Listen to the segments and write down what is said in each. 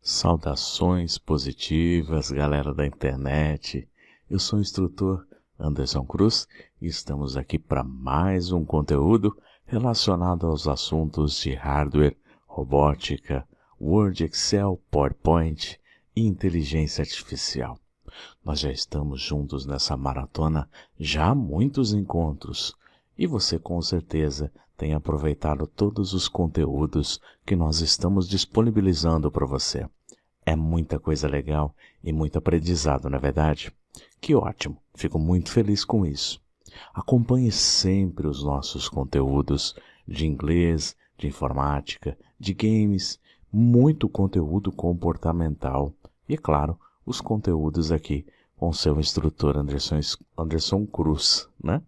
Saudações positivas, galera da internet. Eu sou o instrutor Anderson Cruz e estamos aqui para mais um conteúdo relacionado aos assuntos de hardware, robótica, Word, Excel, PowerPoint e inteligência artificial. Nós já estamos juntos nessa maratona já há muitos encontros e você com certeza tem aproveitado todos os conteúdos que nós estamos disponibilizando para você. É muita coisa legal e muito aprendizado, não é verdade? Que ótimo, fico muito feliz com isso. Acompanhe sempre os nossos conteúdos de inglês, de informática, de games, muito conteúdo comportamental e, é claro, os conteúdos aqui com seu instrutor Anderson Cruz, né?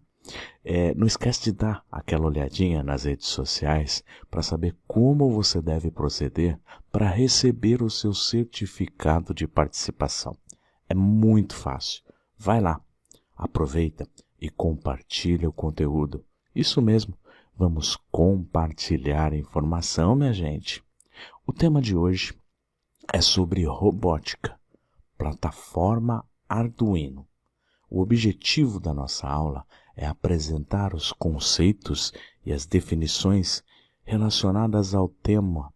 Não esquece de dar aquela olhadinha nas redes sociais para saber como você deve proceder para receber o seu certificado de participação. É muito fácil. Vai lá, aproveita e compartilha o conteúdo. Isso mesmo, vamos compartilhar informação, minha gente. O tema de hoje é sobre robótica, plataforma Arduino. O objetivo da nossa aula é apresentar os conceitos e as definições relacionadas ao tema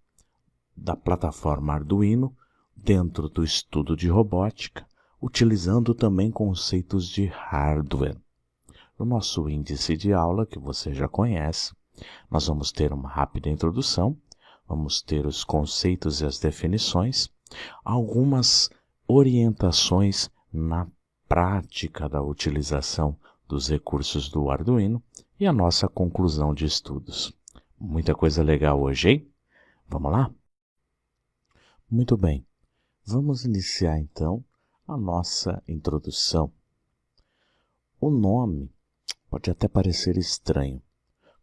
da plataforma Arduino dentro do estudo de robótica, utilizando também conceitos de hardware. No nosso índice de aula, que você já conhece, nós vamos ter uma rápida introdução, vamos ter os conceitos e as definições, algumas orientações na prática da utilização dos recursos do Arduino e a nossa conclusão de estudos. Muita coisa legal hoje, hein? Vamos lá? Muito bem, vamos iniciar então a nossa introdução. O nome pode até parecer estranho,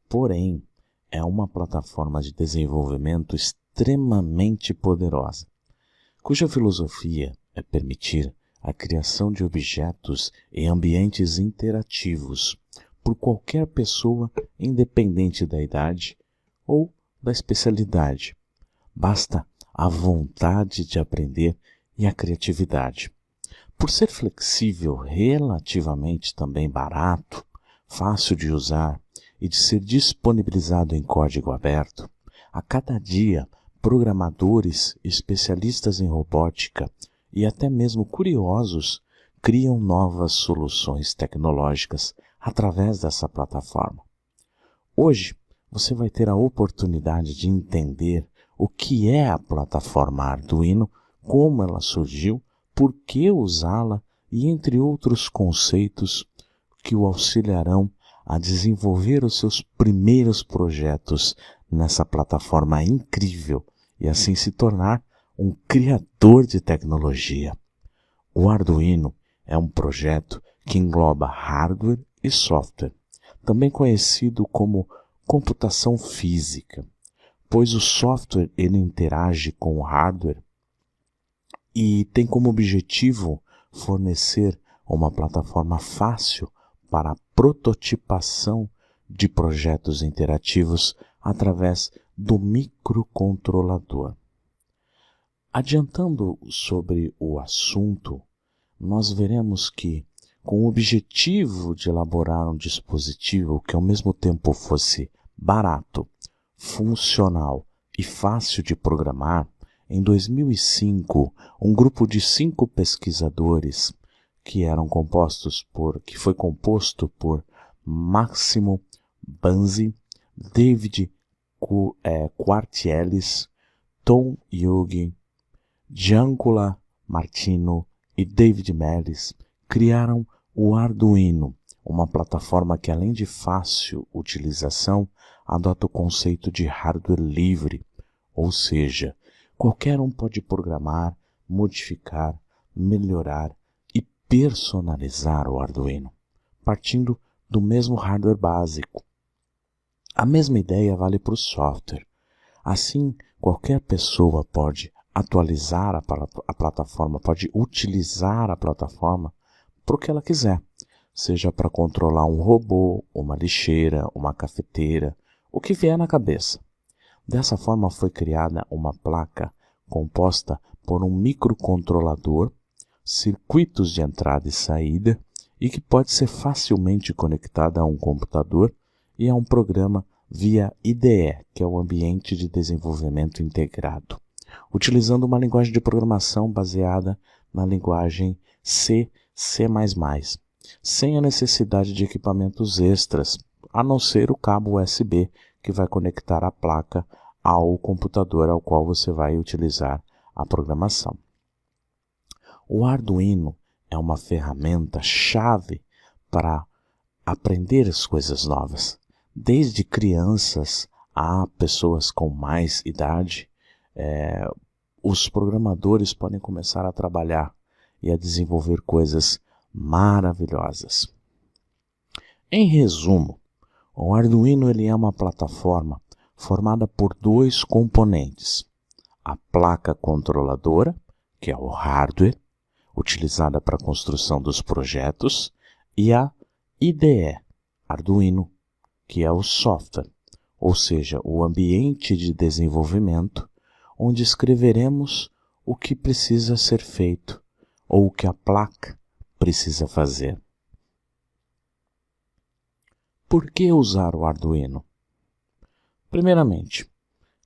porém é uma plataforma de desenvolvimento extremamente poderosa, cuja filosofia é permitir a criação de objetos em ambientes interativos por qualquer pessoa, independente da idade ou da especialidade. Basta a vontade de aprender e a criatividade. Por ser flexível, relativamente também barato, fácil de usar e de ser disponibilizado em código aberto, a cada dia programadores, especialistas em robótica e até mesmo curiosos criam novas soluções tecnológicas através dessa plataforma. Hoje você vai ter a oportunidade de entender o que é a plataforma Arduino, como ela surgiu, por que usá-la e entre outros conceitos que o auxiliarão a desenvolver os seus primeiros projetos nessa plataforma incrível e assim se tornar um criador de tecnologia. O Arduino é um projeto que engloba hardware e software, também conhecido como computação física, pois o software ele interage com o hardware e tem como objetivo fornecer uma plataforma fácil para a prototipação de projetos interativos através do microcontrolador. Adiantando sobre o assunto, nós veremos que, com o objetivo de elaborar um dispositivo que ao mesmo tempo fosse barato, funcional e fácil de programar, em 2005, um grupo de 5 pesquisadores que foi composto por Massimo Banzi, David Quartielis, Tom Young, Giancola Martino e David Mellis criaram o Arduino, uma plataforma que, além de fácil utilização, adota o conceito de hardware livre, ou seja, qualquer um pode programar, modificar, melhorar e personalizar o Arduino, partindo do mesmo hardware básico. A mesma ideia vale para o software. Assim, qualquer pessoa pode atualizar a plataforma, pode utilizar a plataforma para o que ela quiser, seja para controlar um robô, uma lixeira, uma cafeteira, o que vier na cabeça. Dessa forma foi criada uma placa composta por um microcontrolador, circuitos de entrada e saída, e que pode ser facilmente conectada a um computador e a um programa via IDE, que é o Ambiente de Desenvolvimento Integrado, utilizando uma linguagem de programação baseada na linguagem C, C++, sem a necessidade de equipamentos extras, a não ser o cabo USB que vai conectar a placa ao computador ao qual você vai utilizar a programação. O Arduino é uma ferramenta-chave para aprender as coisas novas. Desde crianças a pessoas com mais idade, os programadores podem começar a trabalhar e a desenvolver coisas maravilhosas. Em resumo, o Arduino ele é uma plataforma formada por dois componentes: a placa controladora, que é o hardware, utilizada para a construção dos projetos, e a IDE, Arduino, que é o software, ou seja, o ambiente de desenvolvimento, onde escreveremos o que precisa ser feito, ou o que a placa precisa fazer. Por que usar o Arduino? Primeiramente,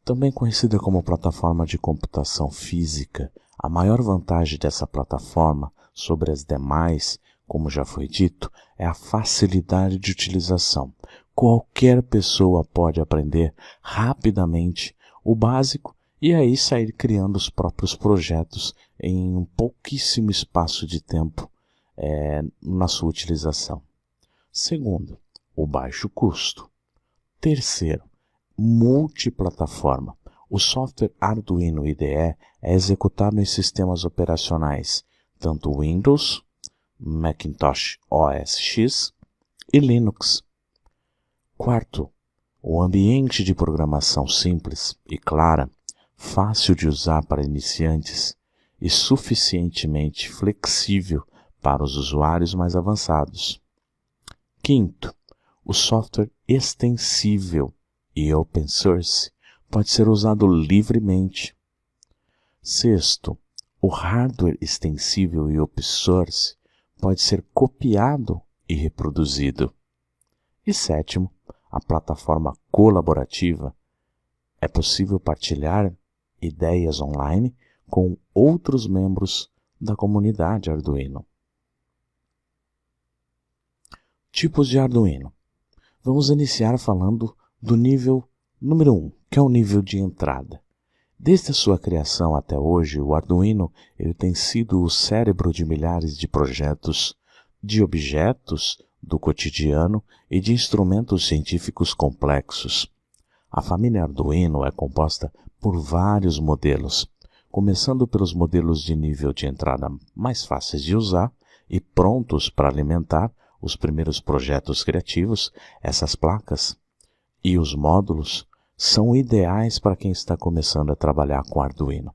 também conhecida como plataforma de computação física, a maior vantagem dessa plataforma sobre as demais, como já foi dito, é a facilidade de utilização. Qualquer pessoa pode aprender rapidamente o básico e aí sair criando os próprios projetos em um pouquíssimo espaço de tempo na sua utilização. Segundo, o baixo custo. Terceiro, multiplataforma. O software Arduino IDE é executado em sistemas operacionais, tanto Windows, Macintosh OS X e Linux. Quarto, o ambiente de programação simples e clara, fácil de usar para iniciantes e suficientemente flexível para os usuários mais avançados. Quinto, o software extensível e open source pode ser usado livremente. Sexto, o hardware extensível e open source pode ser copiado e reproduzido. E sétimo, a plataforma colaborativa. É possível partilhar ideias online com outros membros da comunidade Arduino. Tipos de Arduino. Vamos iniciar falando do nível número 1, que é o nível de entrada. Desde a sua criação até hoje, o Arduino ele tem sido o cérebro de milhares de projetos, de objetos do cotidiano e de instrumentos científicos complexos. A família Arduino é composta por vários modelos, começando pelos modelos de nível de entrada mais fáceis de usar e prontos para alimentar os primeiros projetos criativos. Essas placas e os módulos são ideais para quem está começando a trabalhar com Arduino.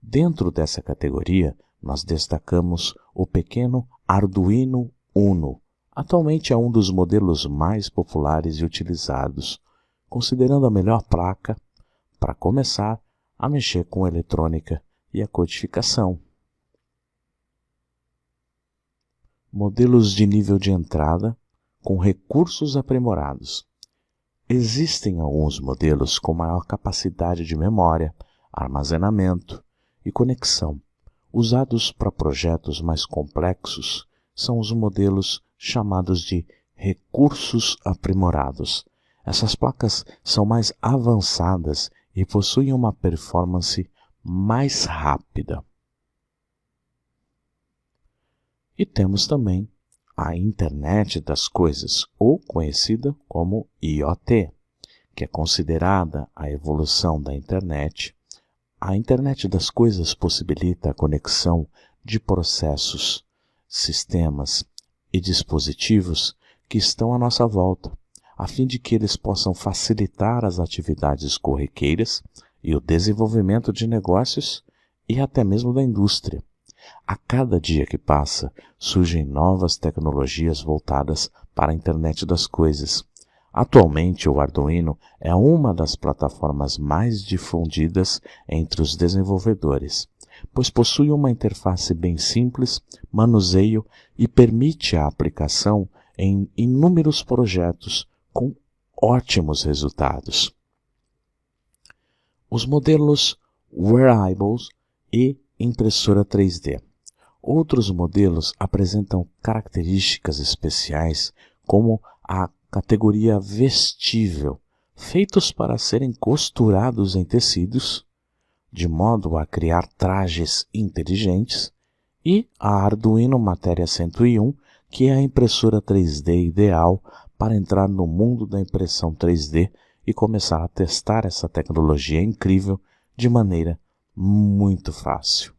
Dentro dessa categoria, nós destacamos o pequeno Arduino Uno. Atualmente é um dos modelos mais populares e utilizados, considerando a melhor placa para começar a mexer com a eletrônica e a codificação. Modelos de nível de entrada com recursos aprimorados. Existem alguns modelos com maior capacidade de memória, armazenamento e conexão. Usados para projetos mais complexos são os modelos chamados de recursos aprimorados. Essas placas são mais avançadas e possuem uma performance mais rápida. E temos também a Internet das Coisas, ou conhecida como IoT, que é considerada a evolução da Internet. A Internet das Coisas possibilita a conexão de processos, sistemas e dispositivos que estão à nossa volta, a fim de que eles possam facilitar as atividades corriqueiras e o desenvolvimento de negócios e até mesmo da indústria. A cada dia que passa, surgem novas tecnologias voltadas para a Internet das Coisas. Atualmente, o Arduino é uma das plataformas mais difundidas entre os desenvolvedores, pois possui uma interface bem simples, manuseio e permite a aplicação em inúmeros projetos com ótimos resultados. Os modelos Wearables e impressora 3D. Outros modelos apresentam características especiais, como a categoria vestível, feitos para serem costurados em tecidos, de modo a criar trajes inteligentes, e a Arduino Matéria 101, que é a impressora 3D ideal para entrar no mundo da impressão 3D e começar a testar essa tecnologia incrível de maneira muito fácil.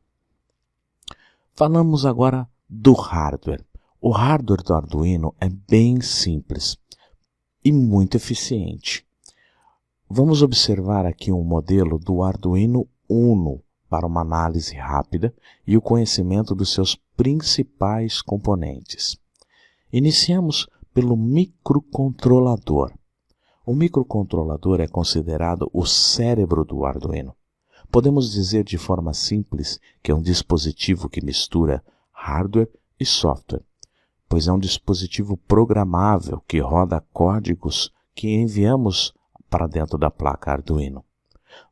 Falamos agora do hardware. O hardware do Arduino é bem simples e muito eficiente. Vamos observar aqui um modelo do Arduino Uno para uma análise rápida e o conhecimento dos seus principais componentes. Iniciamos pelo microcontrolador. O microcontrolador é considerado o cérebro do Arduino. Podemos dizer de forma simples que é um dispositivo que mistura hardware e software, pois é um dispositivo programável que roda códigos que enviamos para dentro da placa Arduino.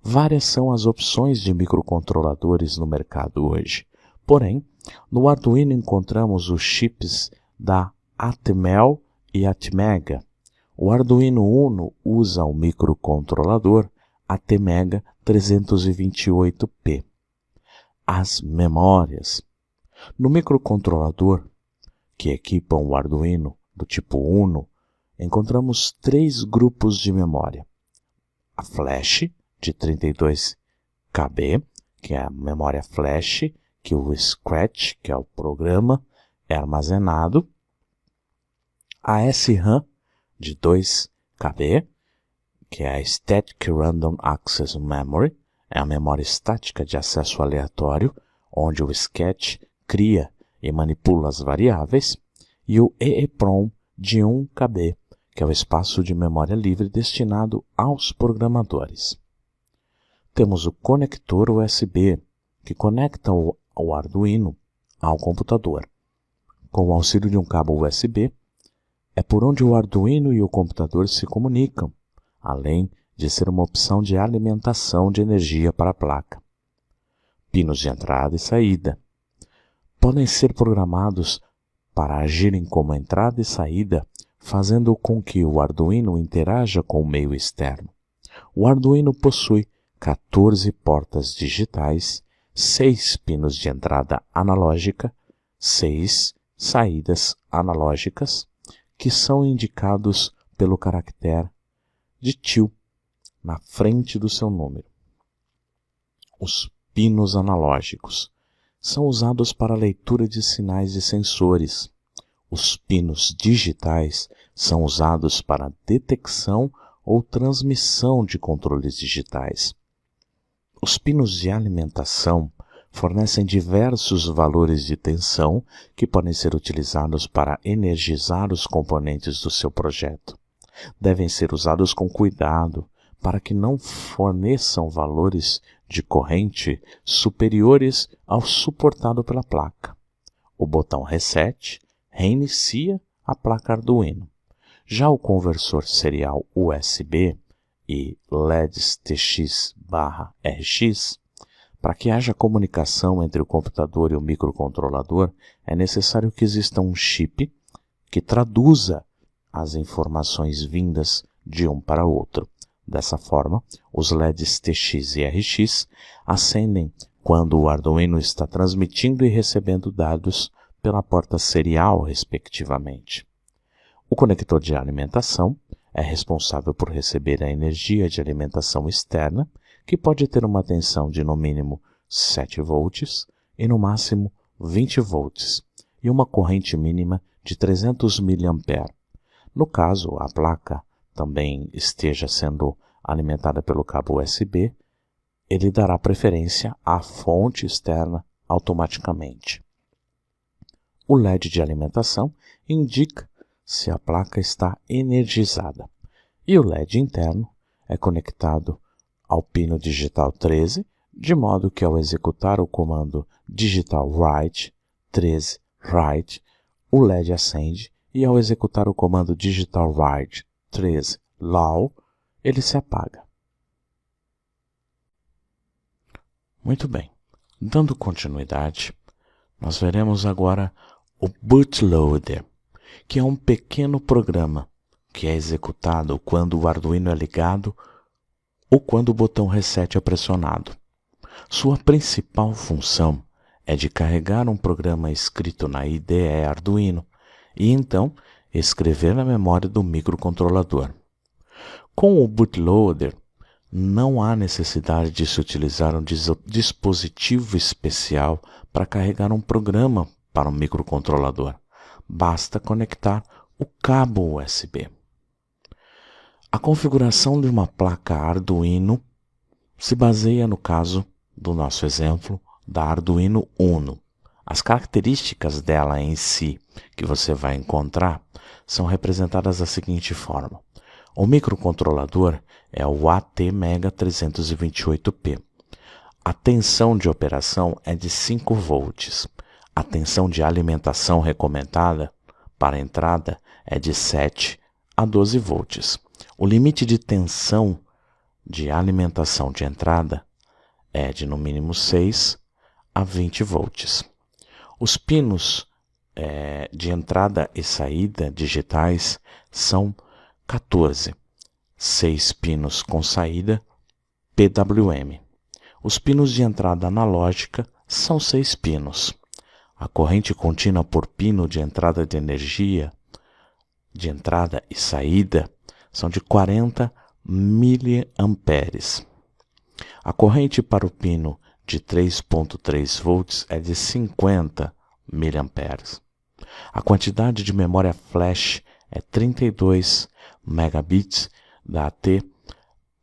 Várias são as opções de microcontroladores no mercado hoje. Porém, no Arduino encontramos os chips da Atmel e Atmega. O Arduino Uno usa o microcontrolador Atmega 328P. As memórias. No microcontrolador que equipam o Arduino do tipo Uno, encontramos 3 grupos de memória. A flash, de 32KB, que é a memória flash, que o Scratch, que é o programa, é armazenado. A SRAM, de 2KB, que é a Static Random Access Memory, é a memória estática de acesso aleatório, onde o Sketch cria e manipula as variáveis, e o EEPROM de 1KB, que é o espaço de memória livre destinado aos programadores. Temos o conector USB, que conecta o Arduino ao computador. Com o auxílio de um cabo USB, é por onde o Arduino e o computador se comunicam, além de ser uma opção de alimentação de energia para a placa. Pinos de entrada e saída. Podem ser programados para agirem como entrada e saída, fazendo com que o Arduino interaja com o meio externo. O Arduino possui 14 portas digitais, 6 pinos de entrada analógica, 6 saídas analógicas, que são indicados pelo caractere de TIL na frente do seu número. Os pinos analógicos são usados para leitura de sinais de sensores. Os pinos digitais são usados para detecção ou transmissão de controles digitais. Os pinos de alimentação fornecem diversos valores de tensão que podem ser utilizados para energizar os componentes do seu projeto. Devem ser usados com cuidado para que não forneçam valores de corrente superiores ao suportado pela placa. O botão Reset reinicia a placa Arduino. Já o conversor serial USB e LEDs TX/RX, para que haja comunicação entre o computador e o microcontrolador, é necessário que exista um chip que traduza as informações vindas de um para outro. Dessa forma, os LEDs TX e RX acendem quando o Arduino está transmitindo e recebendo dados pela porta serial, respectivamente. O conector de alimentação é responsável por receber a energia de alimentação externa, que pode ter uma tensão de no mínimo 7 volts e no máximo 20 volts, e uma corrente mínima de 300 mA. No caso, a placa também esteja sendo alimentada pelo cabo USB, ele dará preferência à fonte externa automaticamente. O LED de alimentação indica se a placa está energizada. E o LED interno é conectado ao pino digital 13, de modo que ao executar o comando digital write, 13 write, o LED acende, e ao executar o comando digital write, 13 low, ele se apaga. Muito bem, dando continuidade, nós veremos agora o bootloader, que é um pequeno programa que é executado quando o Arduino é ligado ou quando o botão reset é pressionado. Sua principal função é de carregar um programa escrito na IDE Arduino e então escrever na memória do microcontrolador. Com o bootloader, não há necessidade de se utilizar um dispositivo especial para carregar um programa para um microcontrolador. Basta conectar o cabo USB. A configuração de uma placa Arduino se baseia no caso do nosso exemplo da Arduino Uno. As características dela em si que você vai encontrar são representadas da seguinte forma. O microcontrolador é o ATmega328P. A tensão de operação é de 5 volts. A tensão de alimentação recomendada para a entrada é de 7 a 12 volts. O limite de tensão de alimentação de entrada é de no mínimo 6 a 20 volts. Os pinos de entrada e saída digitais são 14, 6 pinos com saída PWM. Os pinos de entrada analógica são 6 pinos. A corrente contínua por pino de entrada de energia, de entrada e saída, são de 40 miliamperes. A corrente para o pino de 3.3 volts é de 50 miliamperes. A quantidade de memória flash é 32 megabits da AT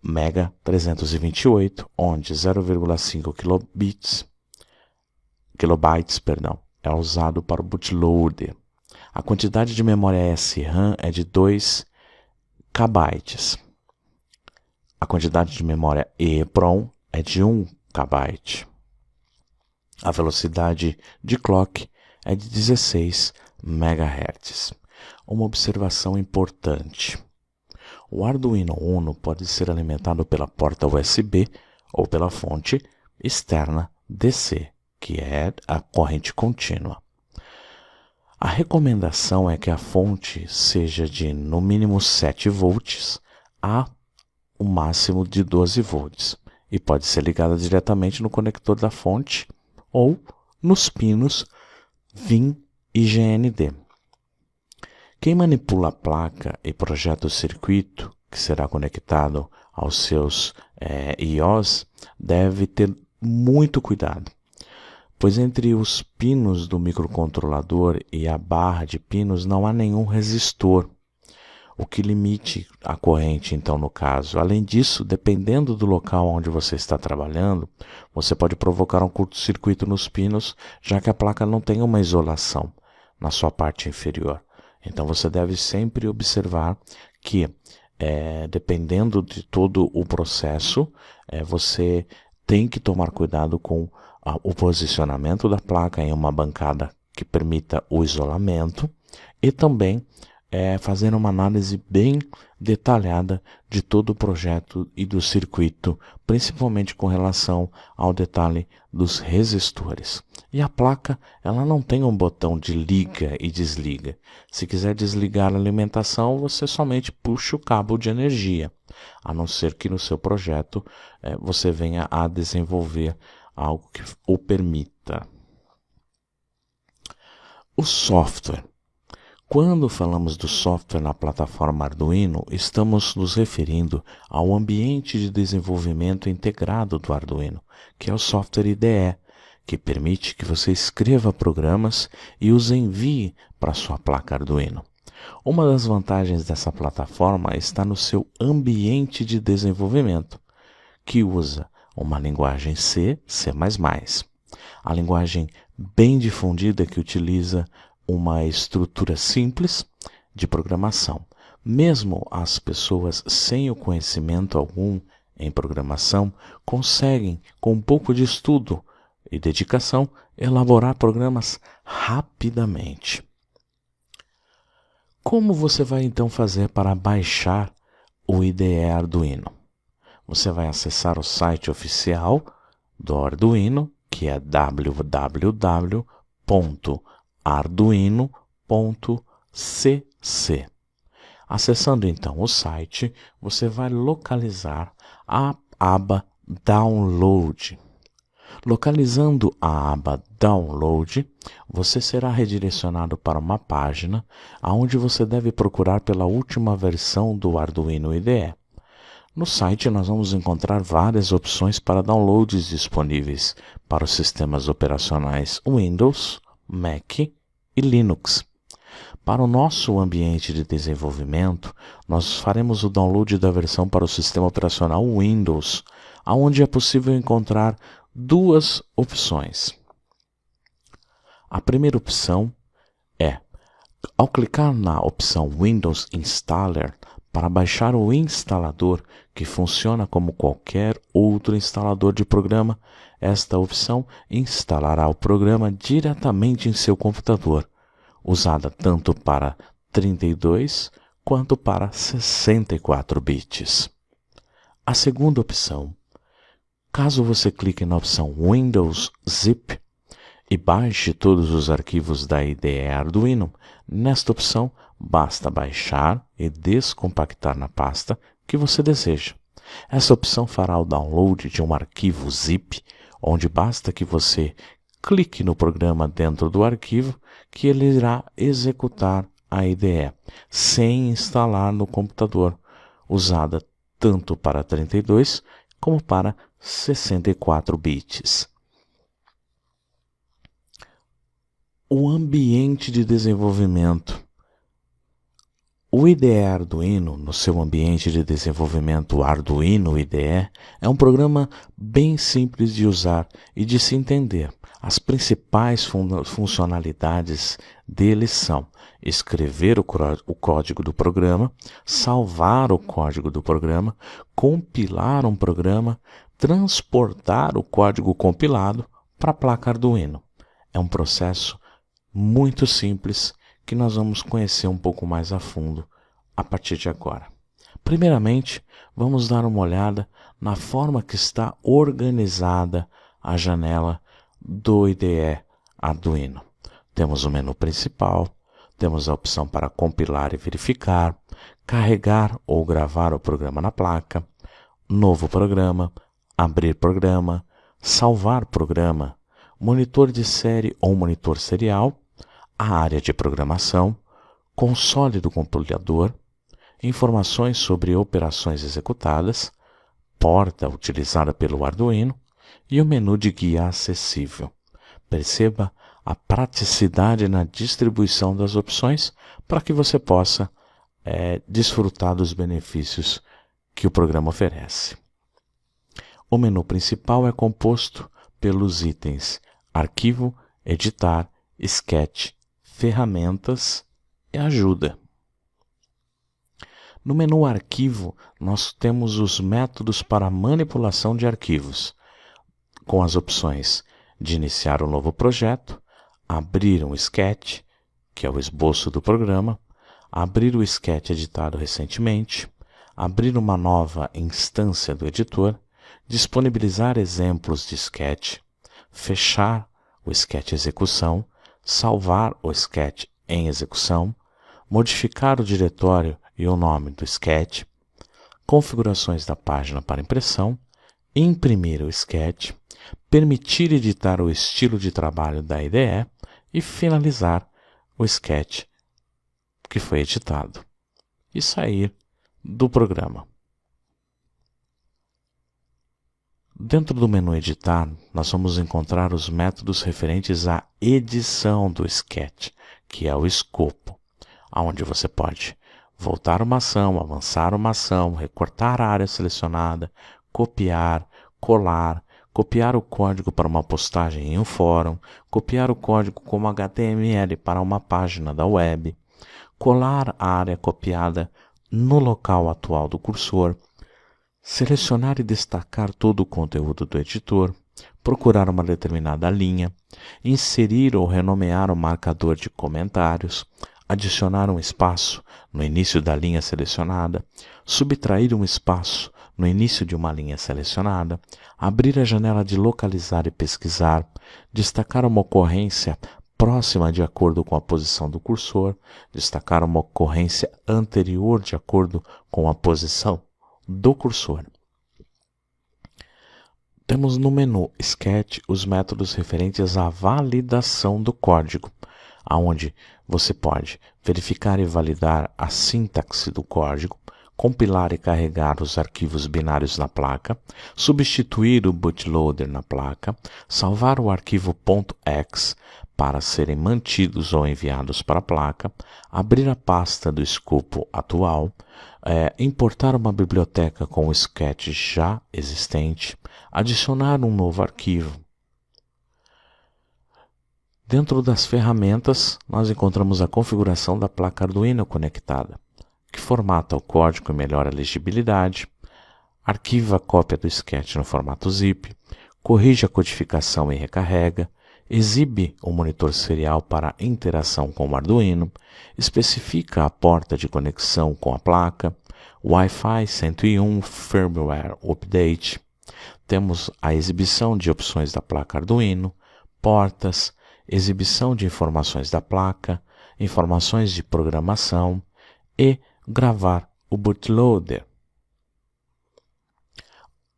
Mega 328, onde 0,5 kilobytes é usado para o bootloader. A quantidade de memória SRAM é de 2 KB. A quantidade de memória EEPROM é de 1 KB. A velocidade de clock é de 16 MHz. Uma observação importante. O Arduino Uno pode ser alimentado pela porta USB ou pela fonte externa DC, que é a corrente contínua. A recomendação é que a fonte seja de no mínimo 7 volts a o máximo de 12 volts e pode ser ligada diretamente no conector da fonte ou nos pinos VIN e GND. Quem manipula a placa e projeta o circuito que será conectado aos seus IOs deve ter muito cuidado, pois entre os pinos do microcontrolador e a barra de pinos não há nenhum resistor, o que limite a corrente, então, no caso. Além disso, dependendo do local onde você está trabalhando, você pode provocar um curto-circuito nos pinos, já que a placa não tem uma isolação na sua parte inferior. Então, você deve sempre observar que, dependendo de todo o processo, você tem que tomar cuidado com o posicionamento da placa em uma bancada que permita o isolamento e também fazer uma análise bem detalhada de todo o projeto e do circuito, principalmente com relação ao detalhe dos resistores. E a placa, ela não tem um botão de liga e desliga. Se quiser desligar a alimentação, você somente puxa o cabo de energia, a não ser que no seu projeto você venha a desenvolver algo que o permita. O software. Quando falamos do software na plataforma Arduino, estamos nos referindo ao ambiente de desenvolvimento integrado do Arduino, que é o software IDE, que permite que você escreva programas e os envie para sua placa Arduino. Uma das vantagens dessa plataforma está no seu ambiente de desenvolvimento, que usa uma linguagem C, C++. A linguagem bem difundida que utiliza uma estrutura simples de programação, Mesmo as pessoas sem o conhecimento algum em programação conseguem, com um pouco de estudo e dedicação, elaborar programas rapidamente. Como você vai então fazer para baixar o IDE Arduino? Você vai acessar o site oficial do Arduino, que é www.arduino.cc. Acessando então o site, você vai localizar a aba Download. Localizando a aba Download, você será redirecionado para uma página onde você deve procurar pela última versão do Arduino IDE. No site nós vamos encontrar várias opções para downloads disponíveis para os sistemas operacionais Windows, Mac e Linux. Para o nosso ambiente de desenvolvimento, nós faremos o download da versão para o sistema operacional Windows, onde é possível encontrar duas opções. A primeira opção é, ao clicar na opção Windows Installer, para baixar o instalador, que funciona como qualquer outro instalador de programa, esta opção instalará o programa diretamente em seu computador, usada tanto para 32 quanto para 64 bits. A segunda opção, caso você clique na opção Windows Zip e baixe todos os arquivos da IDE Arduino, nesta opção basta baixar e descompactar na pasta que você deseja. Essa opção fará o download de um arquivo zip, onde basta que você clique no programa dentro do arquivo que ele irá executar a IDE, sem instalar no computador, usada tanto para 32 como para 64 bits. O ambiente de desenvolvimento. O IDE Arduino, no seu ambiente de desenvolvimento Arduino IDE, é um programa bem simples de usar e de se entender. As principais funcionalidades dele são escrever o código do programa, salvar o código do programa, compilar um programa, transportar o código compilado para a placa Arduino. É um processo muito simples que nós vamos conhecer um pouco mais a fundo a partir de agora. Primeiramente, vamos dar uma olhada na forma que está organizada a janela do IDE Arduino. Temos o menu principal, temos a opção para compilar e verificar, carregar ou gravar o programa na placa, novo programa, abrir programa, salvar programa, monitor de série ou monitor serial, a área de programação, console do compilador, informações sobre operações executadas, porta utilizada pelo Arduino e o menu de guia acessível. Perceba a praticidade na distribuição das opções para que você possa desfrutar dos benefícios que o programa oferece. O menu principal é composto pelos itens Arquivo, Editar, Sketch, Ferramentas e Ajuda. No menu Arquivo, nós temos os métodos para manipulação de arquivos, com as opções de iniciar um novo projeto, abrir um sketch, que é o esboço do programa, abrir o sketch editado recentemente, abrir uma nova instância do editor, disponibilizar exemplos de sketch, fechar o sketch execução, salvar o sketch em execução, modificar o diretório e o nome do sketch, configurações da página para impressão, imprimir o sketch, permitir editar o estilo de trabalho da IDE e finalizar o sketch que foi editado e sair do programa. Dentro do menu Editar, nós vamos encontrar os métodos referentes à edição do sketch, que é o escopo, onde você pode voltar uma ação, avançar uma ação, recortar a área selecionada, copiar, colar, copiar o código para uma postagem em um fórum, copiar o código como HTML para uma página da web, colar a área copiada no local atual do cursor, selecionar e destacar todo o conteúdo do editor, procurar uma determinada linha, inserir ou renomear o marcador de comentários, adicionar um espaço no início da linha selecionada, subtrair um espaço no início de uma linha selecionada, abrir a janela de localizar e pesquisar, destacar uma ocorrência próxima de acordo com a posição do cursor, destacar uma ocorrência anterior de acordo com a posição do cursor. Temos no menu Sketch os métodos referentes à validação do código, onde você pode verificar e validar a sintaxe do código, compilar e carregar os arquivos binários na placa, substituir o bootloader na placa, salvar o arquivo .x para serem mantidos ou enviados para a placa, abrir a pasta do escopo atual, importar uma biblioteca com o sketch já existente, adicionar um novo arquivo. Dentro das ferramentas, nós encontramos a configuração da placa Arduino conectada, que formata o código e melhora a legibilidade, arquiva a cópia do sketch no formato zip, corrige a codificação e recarrega, exibe o monitor serial para interação com o Arduino, especifica a porta de conexão com a placa, Wi-Fi 101 Firmware Update. Temos a exibição de opções da placa Arduino, portas, exibição de informações da placa, informações de programação e gravar o bootloader.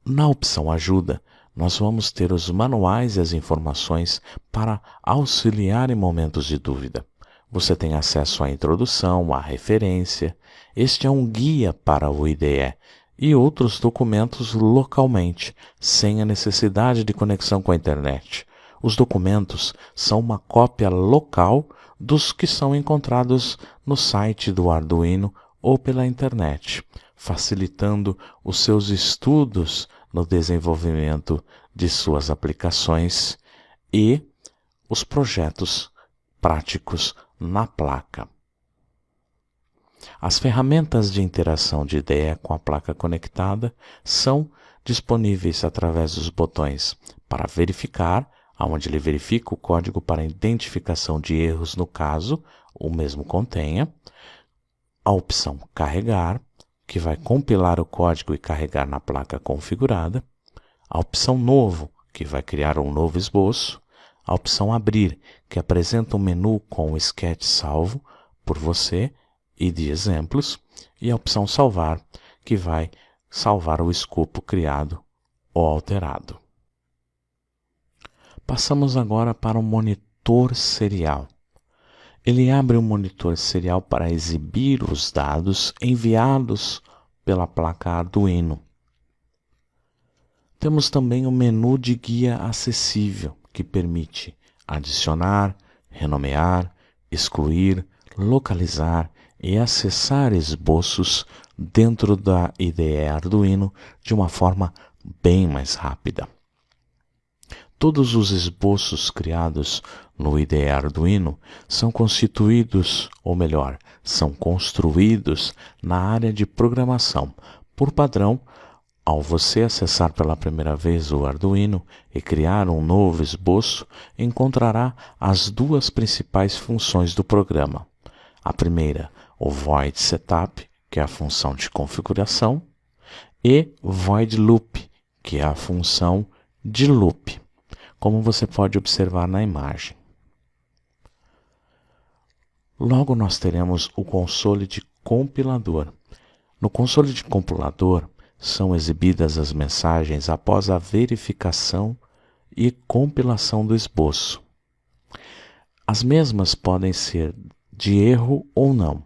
Na opção Ajuda, nós vamos ter os manuais e as informações para auxiliar em momentos de dúvida. Você tem acesso à introdução, à referência. Este é um guia para o IDE e outros documentos localmente, sem a necessidade de conexão com a internet. Os documentos são uma cópia local dos que são encontrados no site do Arduino ou pela internet, facilitando os seus estudos no desenvolvimento de suas aplicações e os projetos práticos na placa. As ferramentas de interação de IDE com a placa conectada são disponíveis através dos botões para verificar, onde ele verifica o código para identificação de erros no caso o mesmo contenha, a opção Carregar, que vai compilar o código e carregar na placa configurada, a opção Novo, que vai criar um novo esboço, a opção Abrir, que apresenta um menu com o sketch salvo por você e de exemplos, e a opção Salvar, que vai salvar o escopo criado ou alterado. Passamos agora para o monitor serial. Ele abre um monitor serial para exibir os dados enviados pela placa Arduino. Temos também o menu de guia acessível, que permite adicionar, renomear, excluir, localizar e acessar esboços dentro da IDE Arduino de uma forma bem mais rápida. Todos os esboços criados no IDE Arduino são constituídos, ou melhor, são construídos na área de programação. Por padrão, ao você acessar pela primeira vez o Arduino e criar um novo esboço, encontrará as duas principais funções do programa. A primeira, o Void Setup, que é a função de configuração, e Void Loop, que é a função de loop, como você pode observar na imagem. Logo nós teremos o console de compilador. No console de compilador são exibidas as mensagens após a verificação e compilação do esboço. As mesmas podem ser de erro ou não.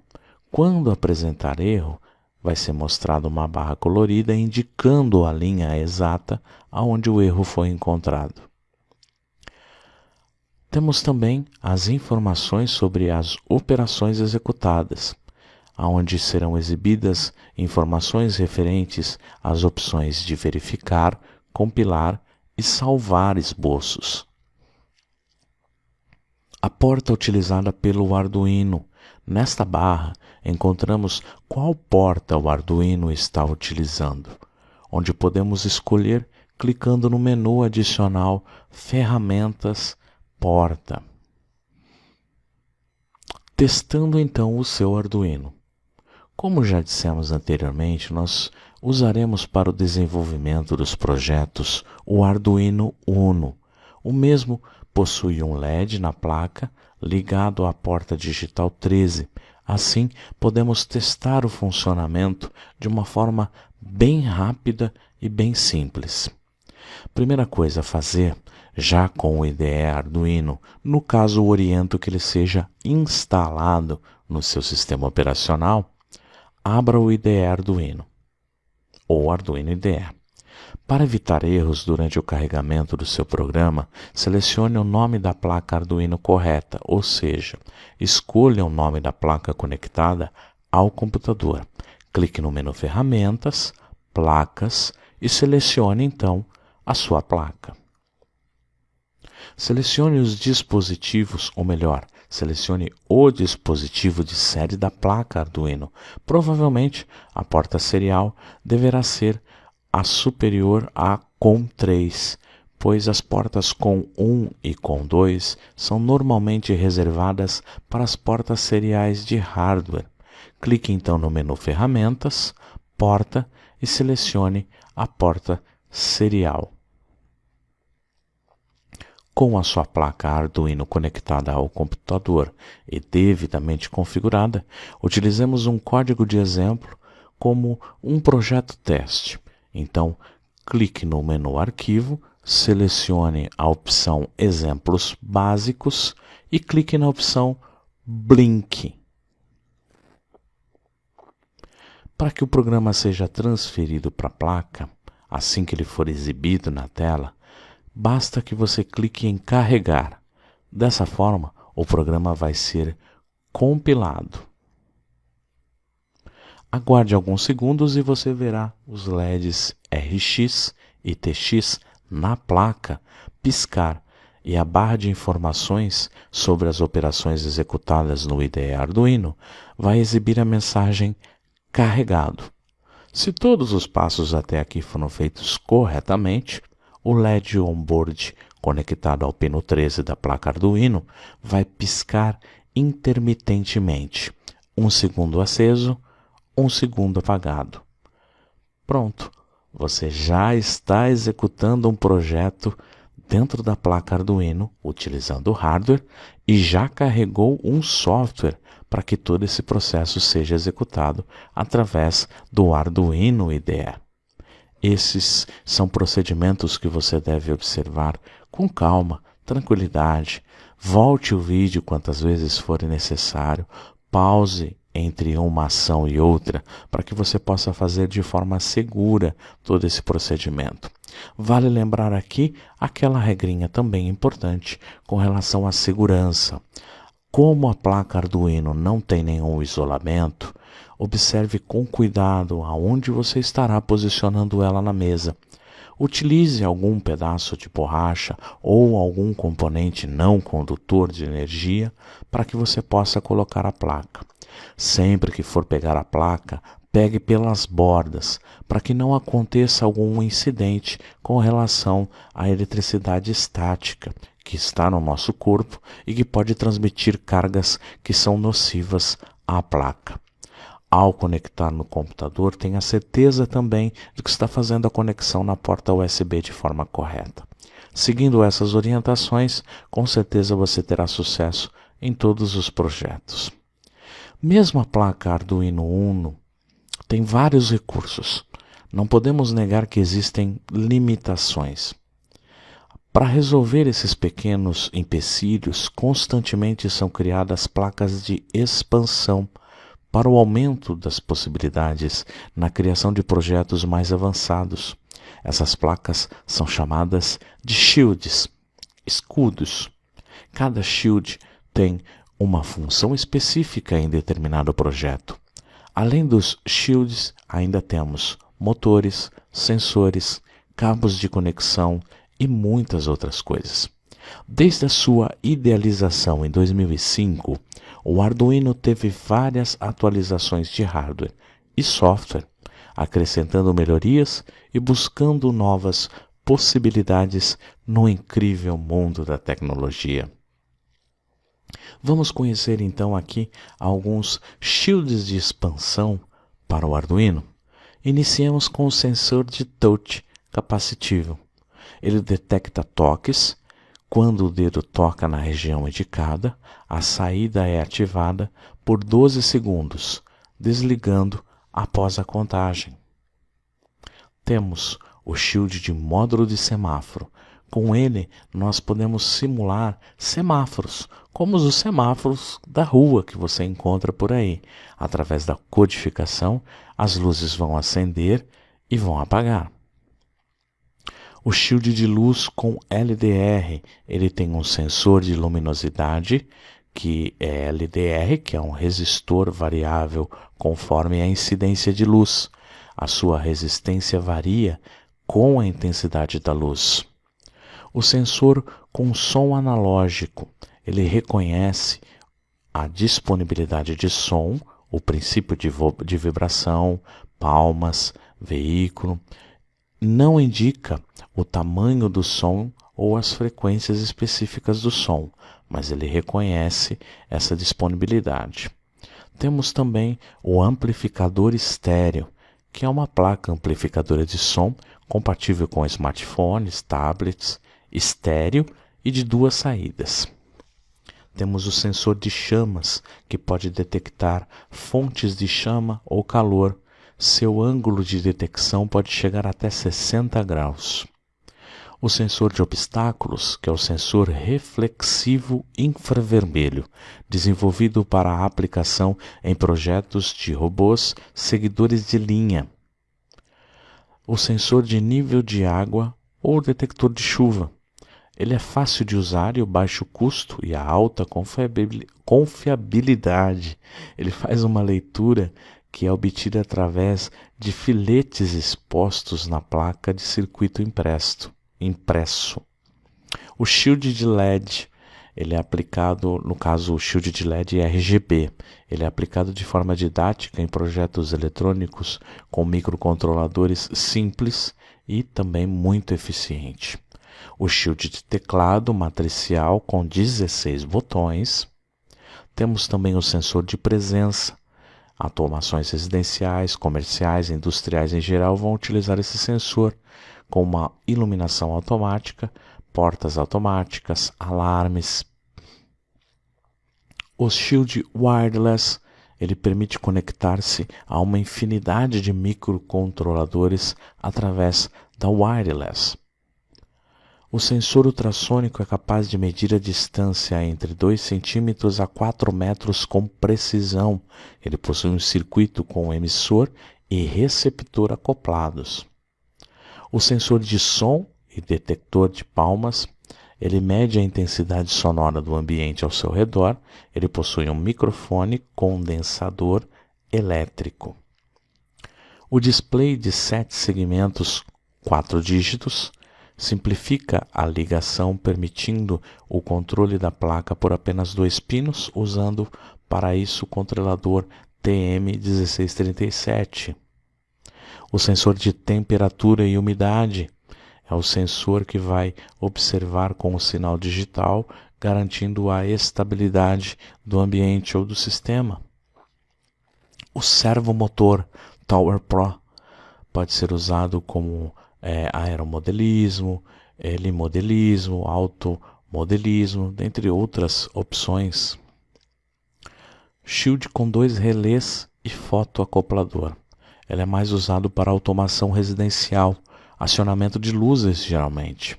Quando apresentar erro, vai ser mostrada uma barra colorida indicando a linha exata aonde o erro foi encontrado. Temos também as informações sobre as operações executadas, onde serão exibidas informações referentes às opções de verificar, compilar e salvar esboços. A porta utilizada pelo Arduino. Nesta barra encontramos qual porta o Arduino está utilizando, onde podemos escolher clicando no menu adicional Ferramentas, Porta. Testando então o seu Arduino. Como já dissemos anteriormente, nós usaremos para o desenvolvimento dos projetos o Arduino Uno. O mesmo possui um LED na placa ligado à porta digital 13. Assim, podemos testar o funcionamento de uma forma bem rápida e bem simples. Primeira coisa a fazer, já com o IDE Arduino, no caso oriento que ele seja instalado no seu sistema operacional, abra o IDE Arduino ou Arduino IDE. Para evitar erros durante o carregamento do seu programa, selecione o nome da placa Arduino correta, ou seja, escolha o nome da placa conectada ao computador. Clique no menu Ferramentas, Placas e selecione então a sua placa. Selecione os dispositivos, ou melhor, selecione o dispositivo de série da placa Arduino. Provavelmente a porta serial deverá ser a superior à COM3, pois as portas COM1 e COM2 são normalmente reservadas para as portas seriais de hardware. Clique então no menu Ferramentas, Porta e selecione a porta serial. Com a sua placa Arduino conectada ao computador e devidamente configurada, utilizemos um código de exemplo como um projeto teste. Então, clique no menu Arquivo, selecione a opção Exemplos Básicos e clique na opção Blink. Para que o programa seja transferido para a placa, assim que ele for exibido na tela, basta que você clique em Carregar. Dessa forma, o programa vai ser compilado. Aguarde alguns segundos e você verá os LEDs RX e TX na placa piscar e a barra de informações sobre as operações executadas no IDE Arduino vai exibir a mensagem Carregado. Se todos os passos até aqui foram feitos corretamente, o LED onboard conectado ao pino 13 da placa Arduino vai piscar intermitentemente, 1 segundo aceso, 1 segundo apagado. Pronto, você já está executando um projeto dentro da placa Arduino, utilizando o hardware, e já carregou um software para que todo esse processo seja executado através do Arduino IDE. Esses são procedimentos que você deve observar com calma, tranquilidade. Volte o vídeo quantas vezes for necessário, pause entre uma ação e outra para que você possa fazer de forma segura todo esse procedimento. Vale lembrar aqui aquela regrinha também importante com relação à segurança. Como a placa Arduino não tem nenhum isolamento, observe com cuidado aonde você estará posicionando ela na mesa. Utilize algum pedaço de borracha ou algum componente não condutor de energia para que você possa colocar a placa. Sempre que for pegar a placa, pegue pelas bordas, para que não aconteça algum incidente com relação à eletricidade estática que está no nosso corpo e que pode transmitir cargas que são nocivas à placa. Ao conectar no computador, tenha certeza também de que está fazendo a conexão na porta USB de forma correta. Seguindo essas orientações, com certeza você terá sucesso em todos os projetos. Mesmo a placa Arduino Uno tem vários recursos. Não podemos negar que existem limitações. Para resolver esses pequenos empecilhos, constantemente são criadas placas de expansão para o aumento das possibilidades na criação de projetos mais avançados. Essas placas são chamadas de shields, escudos. Cada shield tem uma função específica em determinado projeto. Além dos shields, ainda temos motores, sensores, cabos de conexão e muitas outras coisas. Desde a sua idealização em 2005, O Arduino teve várias atualizações de hardware e software, acrescentando melhorias e buscando novas possibilidades no incrível mundo da tecnologia. Vamos conhecer então aqui alguns shields de expansão para o Arduino. Iniciemos com o sensor de touch capacitivo. Ele detecta toques. Quando o dedo toca na região indicada, a saída é ativada por 12 segundos, desligando após a contagem. Temos o shield de módulo de semáforo. Com ele, nós podemos simular semáforos, como os semáforos da rua que você encontra por aí. Através da codificação, as luzes vão acender e vão apagar. O shield de luz com LDR, ele tem um sensor de luminosidade, que é LDR, que é um resistor variável conforme a incidência de luz. A sua resistência varia com a intensidade da luz. O sensor com som analógico, ele reconhece a disponibilidade de som, o princípio de vibração, palmas, veículo. Não indica o tamanho do som ou as frequências específicas do som, mas ele reconhece essa disponibilidade. Temos também o amplificador estéreo, que é uma placa amplificadora de som compatível com smartphones, tablets, estéreo e de 2 saídas. Temos o sensor de chamas, que pode detectar fontes de chama ou calor. Seu ângulo de detecção pode chegar até 60 graus. O sensor de obstáculos, que é o sensor reflexivo infravermelho, desenvolvido para a aplicação em projetos de robôs seguidores de linha. O sensor de nível de água ou detector de chuva. Ele é fácil de usar e o baixo custo e a alta confiabilidade. Ele faz uma leitura que é obtida através de filetes expostos na placa de circuito impresso. O shield de LED, ele é aplicado, no caso o shield de LED é RGB, ele é aplicado de forma didática em projetos eletrônicos com microcontroladores simples e também muito eficiente. O shield de teclado matricial com 16 botões. Temos também o sensor de presença. Automações residenciais, comerciais e industriais em geral vão utilizar esse sensor com uma iluminação automática, portas automáticas, alarmes. O Shield Wireless, ele permite conectar-se a uma infinidade de microcontroladores através da wireless. O sensor ultrassônico é capaz de medir a distância entre 2 centímetros a 4 metros com precisão. Ele possui um circuito com emissor e receptor acoplados. O sensor de som e detector de palmas, ele mede a intensidade sonora do ambiente ao seu redor. Ele possui um microfone condensador elétrico. O display de 7 segmentos, 4 dígitos, simplifica a ligação, permitindo o controle da placa por apenas 2 pinos, usando para isso o controlador TM1637. O sensor de temperatura e umidade é o sensor que vai observar com o sinal digital, garantindo a estabilidade do ambiente ou do sistema. O servomotor Tower Pro pode ser usado como aeromodelismo, helimodelismo, automodelismo, dentre outras opções. Shield com 2 relés e fotoacoplador. Ele é mais usado para automação residencial, acionamento de luzes geralmente.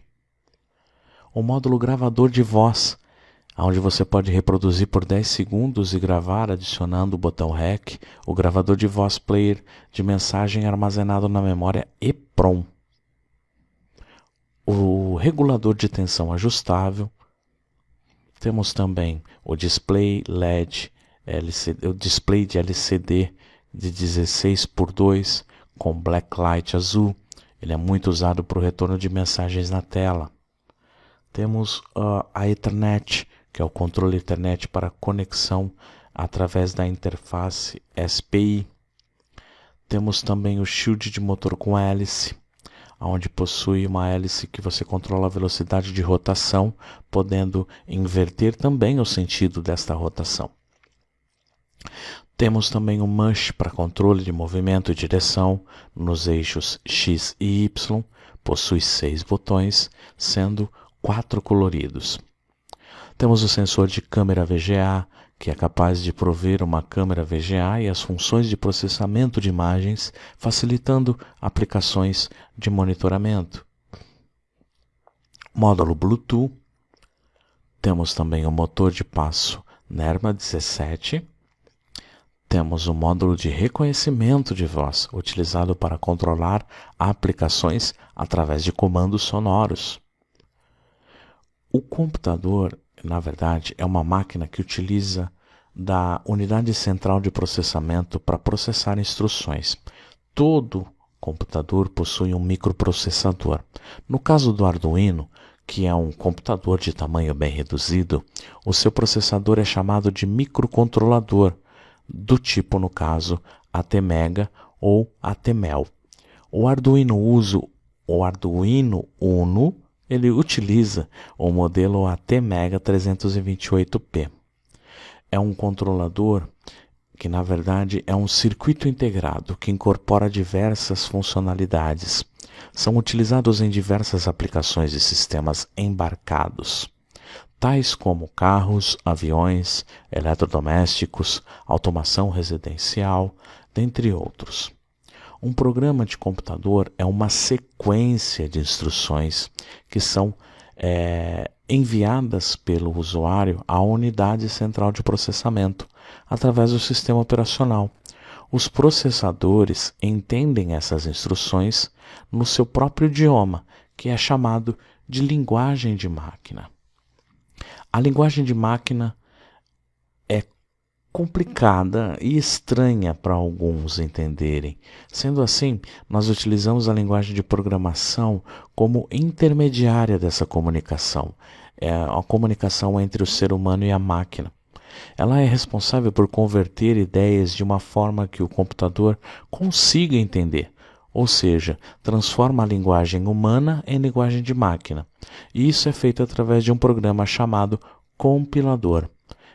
O módulo gravador de voz, onde você pode reproduzir por 10 segundos e gravar adicionando o botão REC, o gravador de voz player de mensagem armazenado na memória EEPROM. O regulador de tensão ajustável. Temos também o display LED, o display de LCD de 16:2 com backlight azul. Ele é muito usado para o retorno de mensagens na tela. Temos a Ethernet que é o controle Ethernet para conexão através da interface SPI. Temos também o shield de motor com hélice, onde possui uma hélice que você controla a velocidade de rotação, podendo inverter também o sentido desta rotação. Temos também o MUX para controle de movimento e direção nos eixos X e Y, possui 6 botões, sendo 4 coloridos. Temos o sensor de câmera VGA, que é capaz de prover uma câmera VGA e as funções de processamento de imagens, facilitando aplicações de monitoramento. Módulo Bluetooth. Temos também o motor de passo NERMA 17. Temos o módulo de reconhecimento de voz, utilizado para controlar aplicações através de comandos sonoros. O computador, na verdade, é uma máquina que utiliza da unidade central de processamento para processar instruções. Todo computador possui um microprocessador. No caso do Arduino, que é um computador de tamanho bem reduzido, o seu processador é chamado de microcontrolador, do tipo, no caso, ATmega ou ATmel. O Arduino Uno, ele utiliza o modelo ATmega 328P. É um controlador que, na verdade, é um circuito integrado que incorpora diversas funcionalidades. São utilizados em diversas aplicações de sistemas embarcados, tais como carros, aviões, eletrodomésticos, automação residencial, dentre outros. Um programa de computador é uma sequência de instruções que são enviadas pelo usuário à unidade central de processamento através do sistema operacional. Os processadores entendem essas instruções no seu próprio idioma, que é chamado de linguagem de máquina. A linguagem de máquina é complicada e estranha para alguns entenderem. Sendo assim, nós utilizamos a linguagem de programação como intermediária dessa comunicação. É a comunicação entre o ser humano e a máquina. Ela é responsável por converter ideias de uma forma que o computador consiga entender, ou seja, transforma a linguagem humana em linguagem de máquina. E isso é feito através de um programa chamado compilador.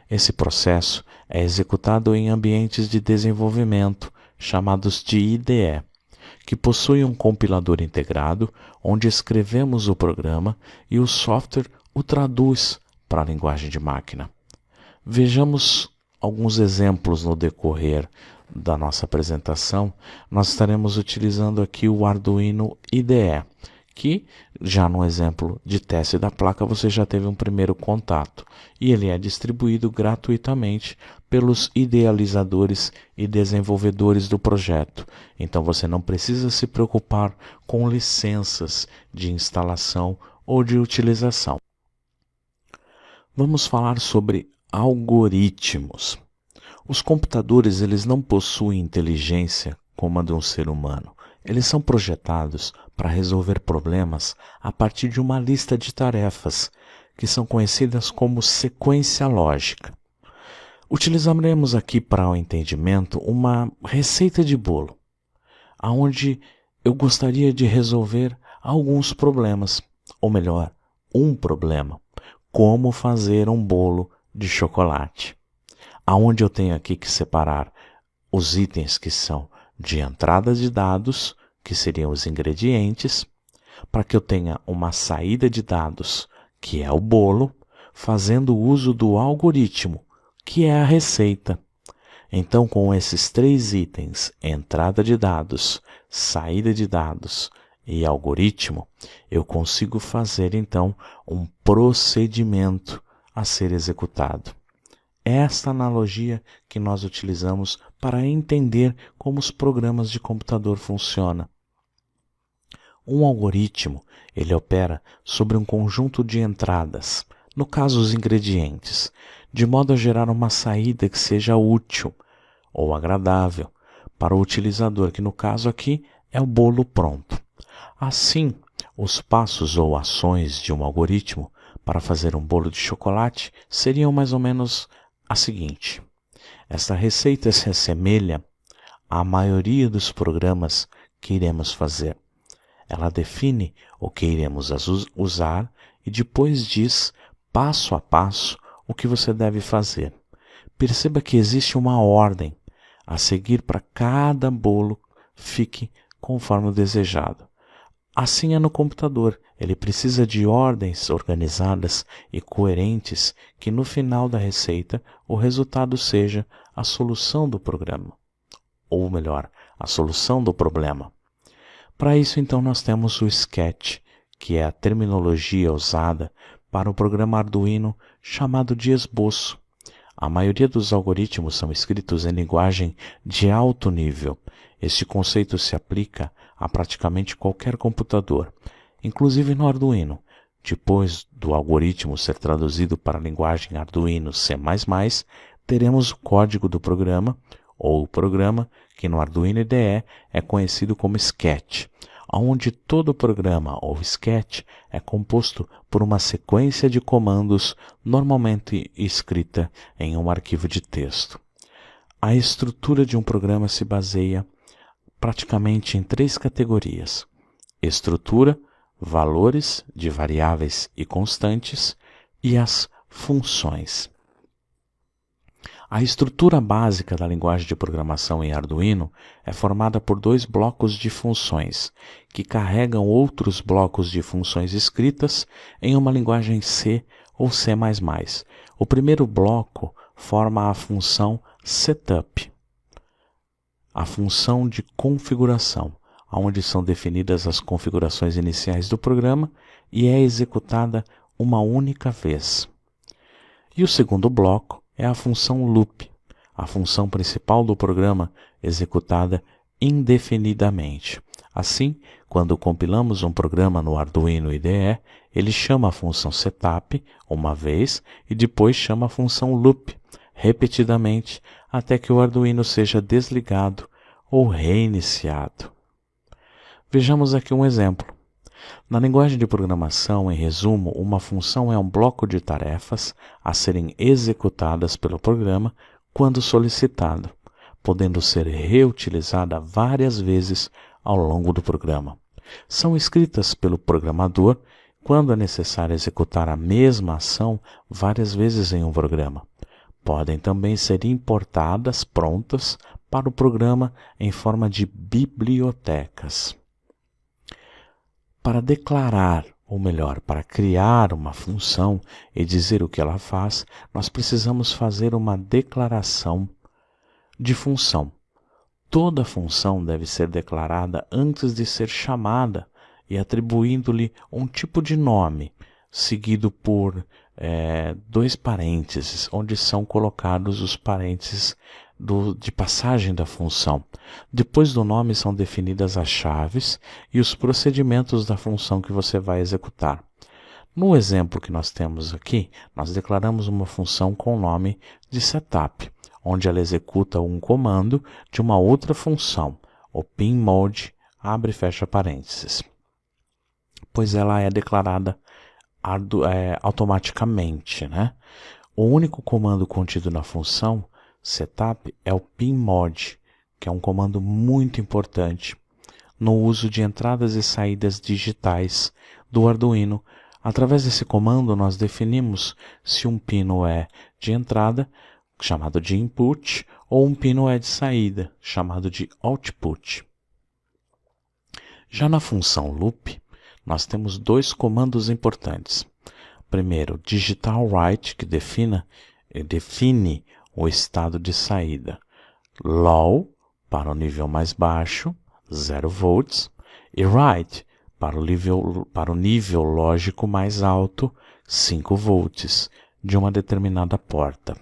Esse processo é executado em ambientes de desenvolvimento, chamados de IDE, que possuem um compilador integrado, onde escrevemos o programa e o software o traduz para a linguagem de máquina. Vejamos alguns exemplos no decorrer da nossa apresentação. Nós estaremos utilizando aqui o Arduino IDE, que já no exemplo de teste da placa você já teve um primeiro contato, e ele é distribuído gratuitamente pelos idealizadores e desenvolvedores do projeto. Então você não precisa se preocupar com licenças de instalação ou de utilização. Vamos falar sobre algoritmos. Os computadores, eles não possuem inteligência como a de um ser humano. Eles são projetados para resolver problemas a partir de uma lista de tarefas, que são conhecidas como sequência lógica. Utilizaremos aqui para o entendimento uma receita de bolo, onde eu gostaria de resolver alguns problemas, ou melhor, um problema: como fazer um bolo de chocolate. Aonde eu tenho aqui que separar os itens que são de entrada de dados, que seriam os ingredientes, para que eu tenha uma saída de dados, que é o bolo, fazendo uso do algoritmo, que é a receita. Então, com esses 3 itens, entrada de dados, saída de dados e algoritmo, eu consigo fazer, então, um procedimento a ser executado. Esta analogia que nós utilizamos para entender como os programas de computador funcionam. Um algoritmo, ele opera sobre um conjunto de entradas, no caso os ingredientes, de modo a gerar uma saída que seja útil ou agradável para o utilizador, que no caso aqui é o bolo pronto. Assim, os passos ou ações de um algoritmo para fazer um bolo de chocolate seriam mais ou menos a seguinte. Esta receita se assemelha à maioria dos programas que iremos fazer. Ela define o que iremos usar e depois diz, passo a passo, o que você deve fazer. Perceba que existe uma ordem a seguir para cada bolo fique conforme o desejado. Assim é no computador. Ele precisa de ordens organizadas e coerentes que no final da receita o resultado seja a solução do programa. Ou melhor, a solução do problema. Para isso, então, nós temos o Sketch, que é a terminologia usada para o programa Arduino chamado de esboço. A maioria dos algoritmos são escritos em linguagem de alto nível. Este conceito se aplica a praticamente qualquer computador, inclusive no Arduino. Depois do algoritmo ser traduzido para a linguagem Arduino C++, teremos o código do programa, ou o programa, que no Arduino IDE é conhecido como Sketch, onde todo o programa, ou Sketch, é composto por uma sequência de comandos normalmente escrita em um arquivo de texto. A estrutura de um programa se baseia praticamente em 3 categorias: estrutura, valores de variáveis e constantes e as funções. A estrutura básica da linguagem de programação em Arduino é formada por 2 blocos de funções, que carregam outros blocos de funções escritas em uma linguagem C ou C++. O primeiro bloco forma a função setup, a função de configuração, onde são definidas as configurações iniciais do programa e é executada uma única vez. E o segundo bloco é a função loop, a função principal do programa executada indefinidamente. Assim, quando compilamos um programa no Arduino IDE, ele chama a função setup uma vez e depois chama a função loop repetidamente até que o Arduino seja desligado ou reiniciado. Vejamos aqui um exemplo. Na linguagem de programação, em resumo, uma função é um bloco de tarefas a serem executadas pelo programa quando solicitado, podendo ser reutilizada várias vezes ao longo do programa. São escritas pelo programador quando é necessário executar a mesma ação várias vezes em um programa. Podem também ser importadas prontas para o programa em forma de bibliotecas. Para declarar, ou melhor, para criar uma função e dizer o que ela faz, nós precisamos fazer uma declaração de função. Toda função deve ser declarada antes de ser chamada e atribuindo-lhe um tipo de nome, seguido por 2 parênteses, onde são colocados os parênteses de passagem da função. Depois do nome são definidas as chaves e os procedimentos da função que você vai executar. No exemplo que nós temos aqui, nós declaramos uma função com o nome de setup, onde ela executa um comando de uma outra função, o pinMode, abre e fecha parênteses, pois ela é declarada automaticamente, né? O único comando contido na função setup é o pinMode, que é um comando muito importante no uso de entradas e saídas digitais do Arduino. Através desse comando, nós definimos se um pino é de entrada, chamado de input, ou um pino é de saída, chamado de output. Já na função loop, nós temos 2 comandos importantes. Primeiro, digitalWrite, que define o estado de saída. Low, para o nível mais baixo, 0 volts, e write, para o nível lógico mais alto, 5 volts, de uma determinada porta.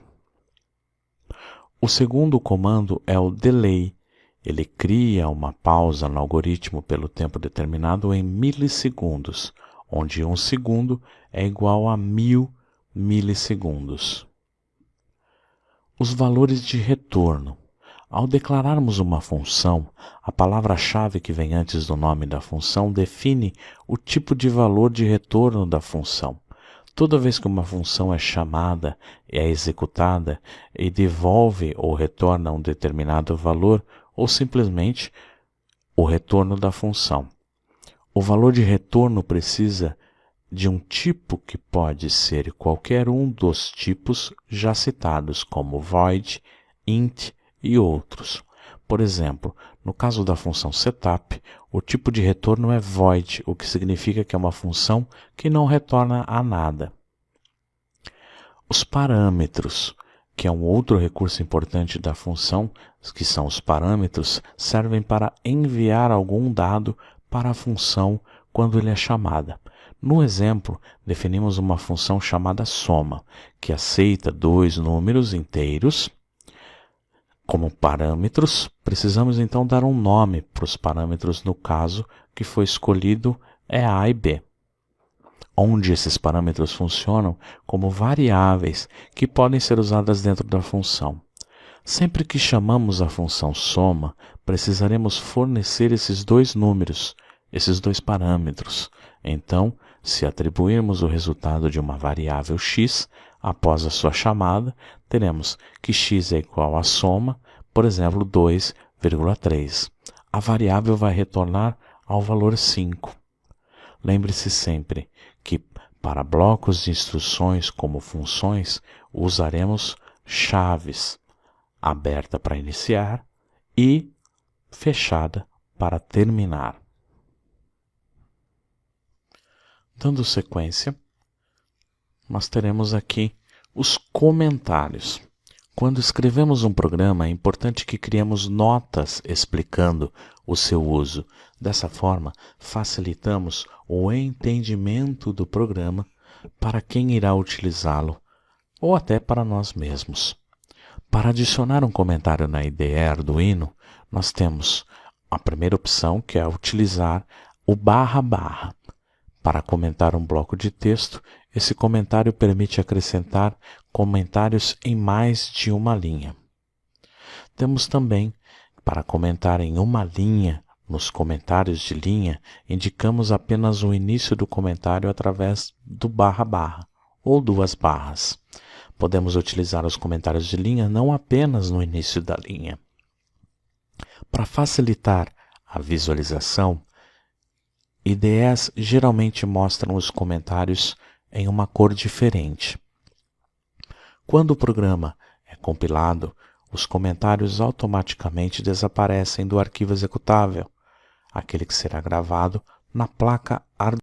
O segundo comando é o delay. Ele cria uma pausa no algoritmo pelo tempo determinado em milissegundos, onde 1 segundo é igual a 1000 milissegundos. Os valores de retorno. Ao declararmos uma função, a palavra-chave que vem antes do nome da função define o tipo de valor de retorno da função. Toda vez que uma função é chamada, é executada e devolve ou retorna um determinado valor ou simplesmente o retorno da função. O valor de retorno precisa de um tipo que pode ser qualquer um dos tipos já citados, como void, int e outros. Por exemplo, no caso da função setup, o tipo de retorno é void, o que significa que é uma função que não retorna a nada. Os parâmetros, que é um outro recurso importante da função, que são os parâmetros, servem para enviar algum dado para a função quando ele é chamada. No exemplo, definimos uma função chamada soma, que aceita dois números inteiros como parâmetros. Precisamos então dar um nome para os parâmetros no caso que foi escolhido é A e B, onde esses parâmetros funcionam como variáveis que podem ser usadas dentro da função. Sempre que chamamos a função soma, precisaremos fornecer esses dois números, esses dois parâmetros. Então, se atribuirmos o resultado de uma variável x após a sua chamada, teremos que x é igual à soma, por exemplo, 2,3. A variável vai retornar ao valor 5. Lembre-se sempre que para blocos de instruções como funções, usaremos chaves, aberta para iniciar e fechada para terminar. Dando sequência, nós teremos aqui os comentários. Quando escrevemos um programa, é importante que criemos notas explicando o seu uso. Dessa forma, facilitamos o entendimento do programa para quem irá utilizá-lo, ou até para nós mesmos. Para adicionar um comentário na IDE Arduino, nós temos a primeira opção, que é utilizar o //. Para comentar um bloco de texto, esse comentário permite acrescentar comentários em mais de uma linha. Temos também, para comentar em uma linha, nos comentários de linha, indicamos apenas o início do comentário através do // ou duas barras. Podemos utilizar os comentários de linha não apenas no início da linha. Para facilitar a visualização, IDEs geralmente mostram os comentários em uma cor diferente. Quando o programa é compilado, os comentários automaticamente desaparecem do arquivo executável, aquele que será gravado na placa Arduino.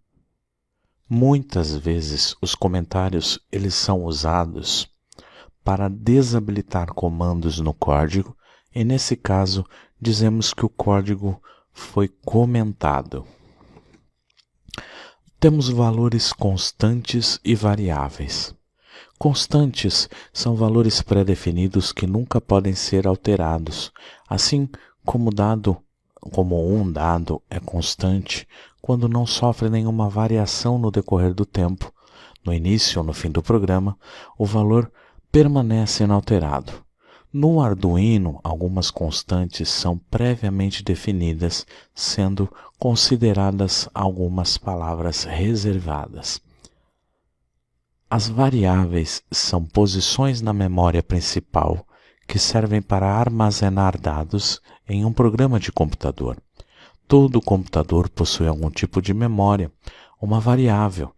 Muitas vezes os comentários eles são usados para desabilitar comandos no código e nesse caso dizemos que o código foi comentado. Temos valores constantes e variáveis. Constantes são valores pré-definidos que nunca podem ser alterados, assim como um dado é constante quando não sofre nenhuma variação no decorrer do tempo. No início ou no fim do programa, o valor permanece inalterado. No Arduino, algumas constantes são previamente definidas, sendo consideradas algumas palavras reservadas. As variáveis são posições na memória principal que servem para armazenar dados em um programa de computador. Todo computador possui algum tipo de memória. Uma variável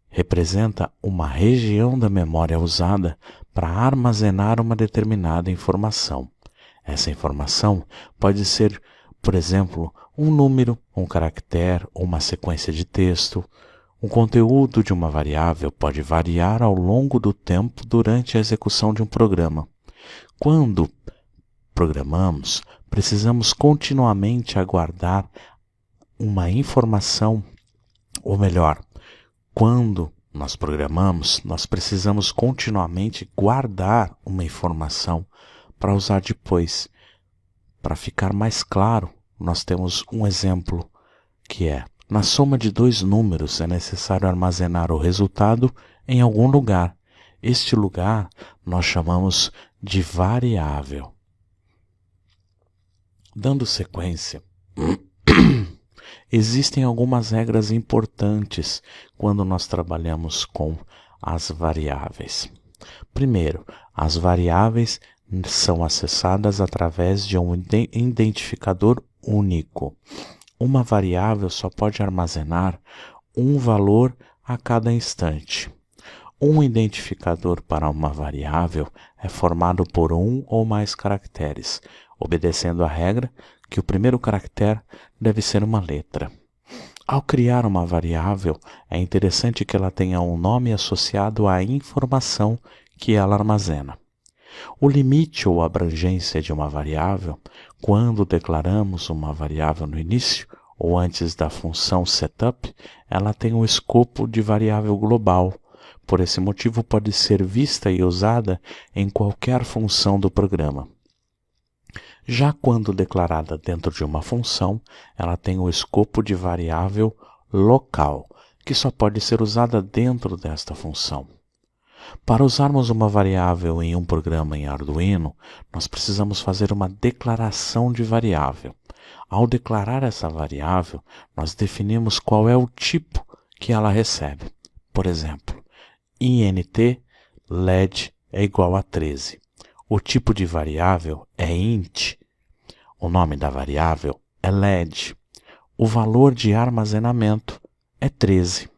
representa uma região da memória usada para armazenar uma determinada informação. Essa informação pode ser, por exemplo, um número, um caractere ou uma sequência de texto. O conteúdo de uma variável pode variar ao longo do tempo durante a execução de um programa. Quando programamos, precisamos continuamente aguardar uma informação, ou melhor, quando nós programamos, nós precisamos continuamente guardar uma informação para usar depois. Para ficar mais claro, nós temos um exemplo que é: na soma de dois números é necessário armazenar o resultado em algum lugar. Este lugar nós chamamos de variável. Dando sequência, existem algumas regras importantes quando nós trabalhamos com as variáveis? Primeiro, as variáveis são acessadas através de um identificador único. Uma variável só pode armazenar um valor a cada instante. Um identificador para uma variável é formado por um ou mais caracteres, obedecendo a regra que o primeiro caractere deve ser uma letra. Ao criar uma variável, é interessante que ela tenha um nome associado à informação que ela armazena. O limite ou abrangência de uma variável, quando declaramos uma variável no início ou antes da função setup, ela tem o escopo de variável global. Por esse motivo, pode ser vista e usada em qualquer função do programa. Já quando declarada dentro de uma função, ela tem o escopo de variável local, que só pode ser usada dentro desta função. Para usarmos uma variável em um programa em Arduino, nós precisamos fazer uma declaração de variável. Ao declarar essa variável, nós definimos qual é o tipo que ela recebe. Por exemplo, int LED é igual a 13. O tipo de variável é int. O nome da variável é LED. O valor de armazenamento é 13.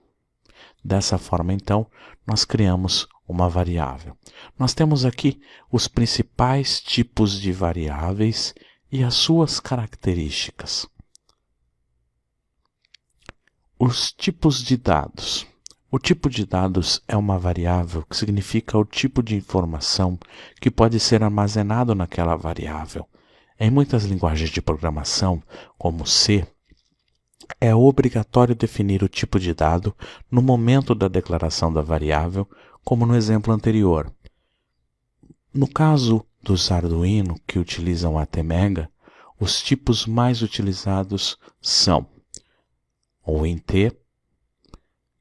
Dessa forma, então, nós criamos uma variável. Nós temos aqui os principais tipos de variáveis e as suas características. Os tipos de dados. O tipo de dados é uma variável que significa o tipo de informação que pode ser armazenado naquela variável. Em muitas linguagens de programação, como C, é obrigatório definir o tipo de dado no momento da declaração da variável, como no exemplo anterior. No caso dos Arduino que utilizam ATmega, os tipos mais utilizados são o int,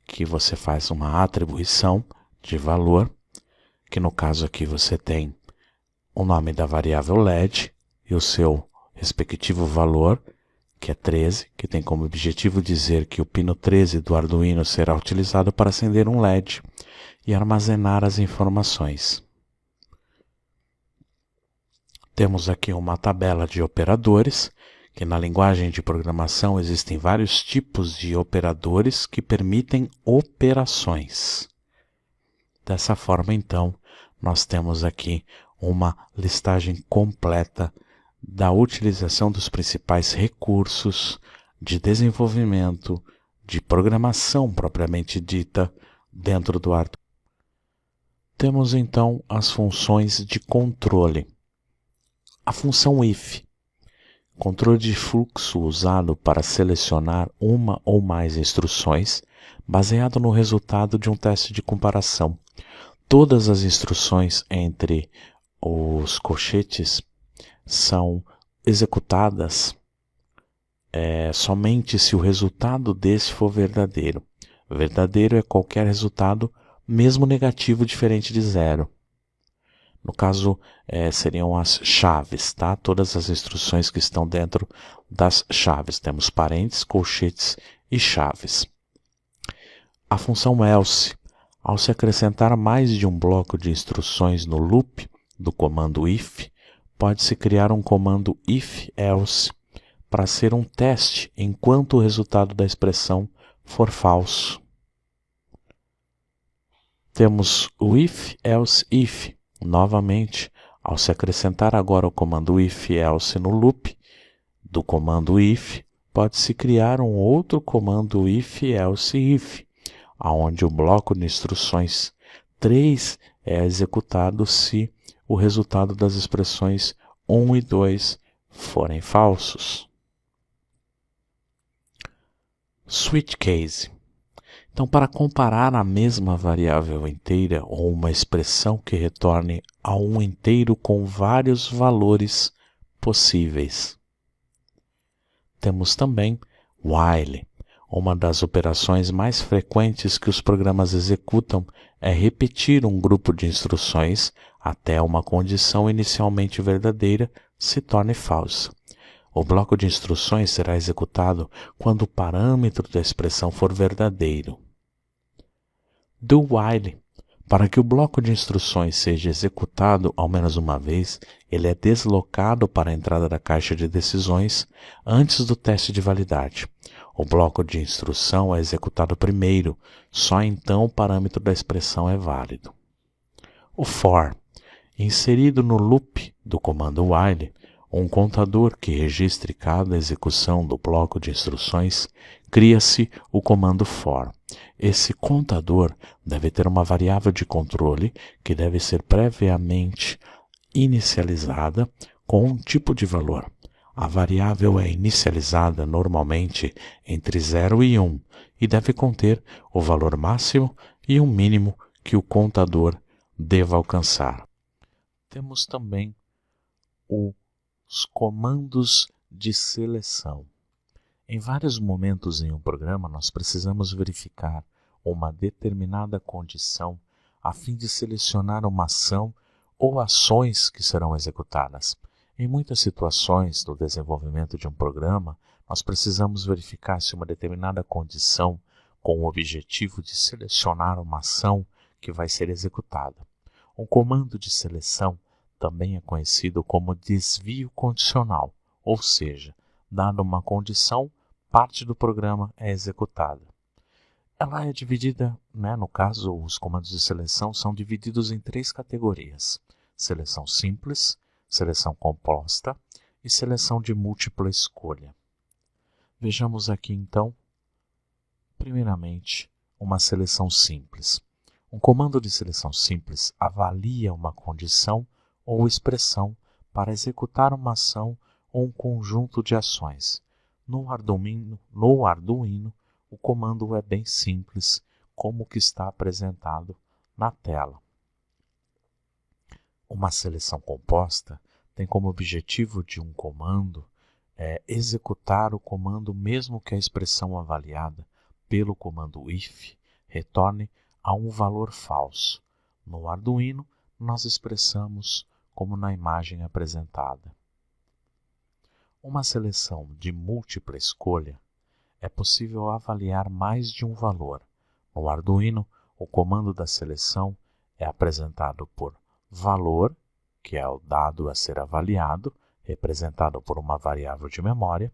que você faz uma atribuição de valor, que no caso aqui você tem o nome da variável LED e o seu respectivo valor, que é 13, que tem como objetivo dizer que o pino 13 do Arduino será utilizado para acender um LED e armazenar as informações. Temos aqui uma tabela de operadores, que na linguagem de programação existem vários tipos de operadores que permitem operações. Dessa forma, então, nós temos aqui uma listagem completa da utilização dos principais recursos de desenvolvimento, de programação propriamente dita dentro do Arduino. Temos então as funções de controle. A função if, controle de fluxo usado para selecionar uma ou mais instruções, baseado no resultado de um teste de comparação. Todas as instruções entre os colchetes são executadas somente se o resultado desse for verdadeiro. Verdadeiro é qualquer resultado, mesmo negativo, diferente de zero. No caso, seriam as chaves, tá? Todas as instruções que estão dentro das chaves. Temos parênteses, colchetes e chaves. A função else, ao se acrescentar mais de um bloco de instruções no loop do comando if, pode-se criar um comando if-else para ser um teste enquanto o resultado da expressão for falso. Temos o if-else-if. Novamente, ao se acrescentar agora o comando if-else no loop do comando if, pode-se criar um outro comando if-else-if, onde o bloco de instruções 3 é executado se o resultado das expressões 1 e 2 forem falsos. Switch case. Então, para comparar a mesma variável inteira ou uma expressão que retorne a um inteiro com vários valores possíveis. Temos também while. Uma das operações mais frequentes que os programas executam é repetir um grupo de instruções até uma condição inicialmente verdadeira se torne falsa. O bloco de instruções será executado quando o parâmetro da expressão for verdadeiro. Do while Para que o bloco de instruções seja executado ao menos uma vez, ele é deslocado para a entrada da caixa de decisões antes do teste de validade. O bloco de instrução é executado primeiro, só então o parâmetro da expressão é válido. O for, inserido no loop do comando while, um contador que registre cada execução do bloco de instruções, cria-se o comando for. Esse contador deve ter uma variável de controle que deve ser previamente inicializada com um tipo de valor. A variável é inicializada normalmente entre 0 e 1 e deve conter o valor máximo e o mínimo que o contador deva alcançar. Temos também os comandos de seleção. Em vários momentos em um programa, nós precisamos verificar uma determinada condição a fim de selecionar uma ação ou ações que serão executadas. Em muitas situações do desenvolvimento de um programa, nós precisamos verificar se uma determinada condição com o objetivo de selecionar uma ação que vai ser executada. Um comando de seleção também é conhecido como desvio condicional, ou seja, dada uma condição, parte do programa é executada. Ela é dividida, no caso, os comandos de seleção são divididos em 3 categorias: seleção simples, seleção composta e seleção de múltipla escolha. Vejamos aqui então, primeiramente, uma seleção simples. Um comando de seleção simples avalia uma condição ou expressão para executar uma ação ou um conjunto de ações. No Arduino, o comando é bem simples, como o que está apresentado na tela. Uma seleção composta tem como objetivo de um comando executar o comando mesmo que a expressão avaliada pelo comando if retorne a um valor falso. No Arduino, nós expressamos como na imagem apresentada. Uma seleção de múltipla escolha é possível avaliar mais de um valor. No Arduino, o comando da seleção é apresentado por valor, que é o dado a ser avaliado, representado por uma variável de memória,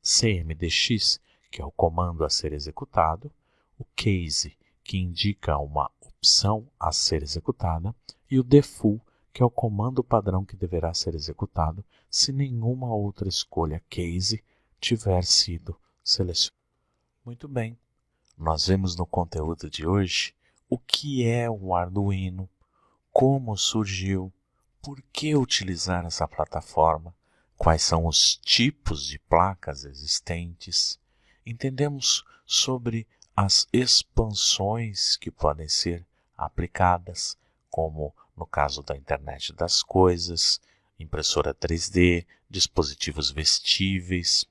cmdx, que é o comando a ser executado, o case, que indica uma opção a ser executada, e o defull, que é o comando padrão que deverá ser executado se nenhuma outra escolha case tiver sido selecionada. Muito bem, nós vemos no conteúdo de hoje o que é o Arduino, como surgiu, por que utilizar essa plataforma, quais são os tipos de placas existentes. Entendemos sobre as expansões que podem ser aplicadas, como no caso da internet das coisas, impressora 3D, dispositivos vestíveis.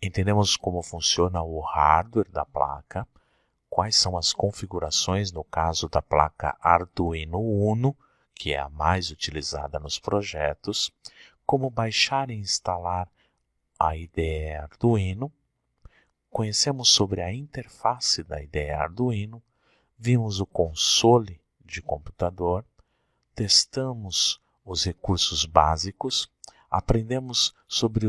Entendemos como funciona o hardware da placa, quais são as configurações no caso da placa Arduino Uno, que é a mais utilizada nos projetos, como baixar e instalar a IDE Arduino. Conhecemos sobre a interface da IDE Arduino, vimos o console de computador, testamos os recursos básicos, aprendemos sobre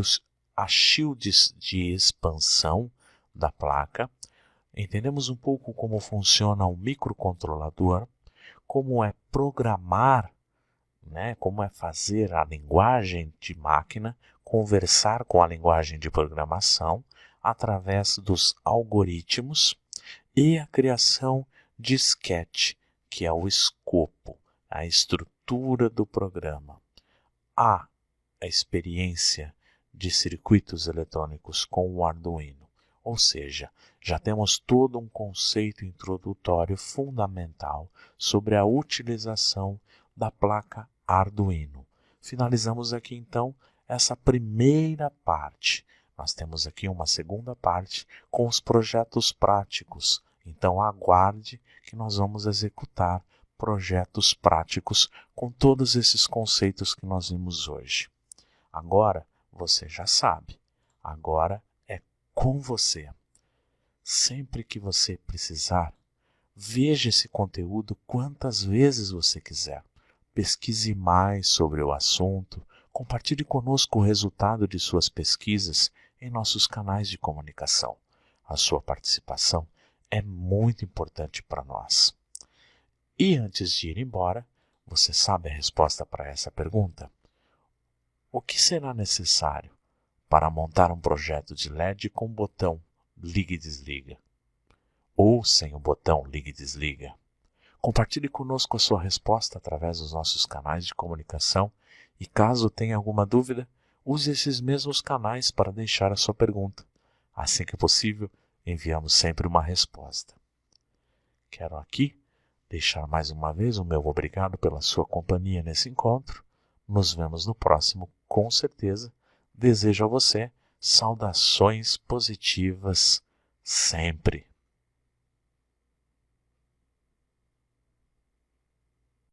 as shields de expansão da placa, entendemos um pouco como funciona o microcontrolador, como é programar, como é fazer a linguagem de máquina conversar com a linguagem de programação através dos algoritmos e a criação de sketch, que é o escopo, a estrutura do programa. A experiência de circuitos eletrônicos com o Arduino, ou seja, já temos todo um conceito introdutório fundamental sobre a utilização da placa Arduino. Finalizamos aqui então essa primeira parte. Nós temos aqui uma segunda parte com os projetos práticos. Então aguarde que nós vamos executar projetos práticos com todos esses conceitos que nós vimos hoje. Agora você já sabe. Agora é com você. Sempre que você precisar, Veja esse conteúdo quantas vezes você quiser. Pesquise mais sobre o assunto. Compartilhe conosco o resultado de suas pesquisas em nossos canais de comunicação. A sua participação é muito importante para nós. E antes de ir embora, você sabe a resposta para essa pergunta? O que será necessário para montar um projeto de LED com o botão liga e desliga? Ou sem o botão liga e desliga? Compartilhe conosco a sua resposta através dos nossos canais de comunicação e caso tenha alguma dúvida, use esses mesmos canais para deixar a sua pergunta. Assim que possível, enviamos sempre uma resposta. Quero aqui deixar mais uma vez o meu obrigado pela sua companhia nesse encontro. Nos vemos no próximo, com certeza. Desejo a você saudações positivas sempre.